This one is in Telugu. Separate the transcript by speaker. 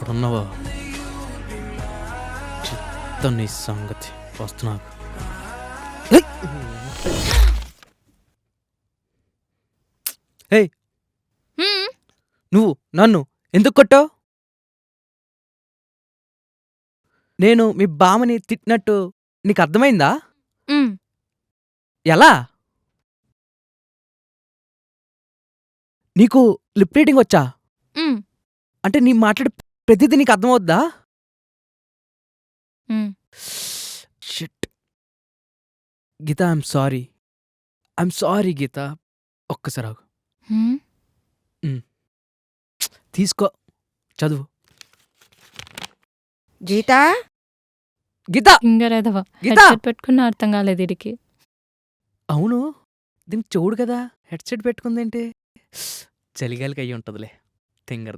Speaker 1: ఇక్కడున్నావా? చెప్తాను నీ సంగతి. వస్తున్నా. ఏయ్,
Speaker 2: హ్మ్.
Speaker 1: నువ్వు నన్ను ఎందుకు కొట్టావు? నేను మీ బామ్మని తిట్టినట్టు నీకు అర్థమైందా?
Speaker 2: హ్మ్.
Speaker 1: ఎలా? నీకు లిప్ రీడింగ్ వచ్చా?
Speaker 2: హ్మ్.
Speaker 1: అంటే నీ మాట్లాడే ప్రతిదీ నీకు అర్థమవుద్దా?
Speaker 2: Hmm.
Speaker 1: Shit. Geetha, I'm sorry. I'm sorry Geetha. ఒక్కసారి ఆగు.
Speaker 2: హ్మ్.
Speaker 1: తీసుకో, చదువు.
Speaker 3: గీతా
Speaker 1: గీత!
Speaker 2: సింగరేదవ
Speaker 1: గీత!
Speaker 2: హెడ్సెట్ పెట్టుకున్న అర్థం కాలేదు వీడికి.
Speaker 1: అవును, దీనికి చెవుడు కదా, హెడ్సెట్ పెట్టుకుందేంటి? చలిగాలికి అయ్యి ఉంటుందిలే. తింగర్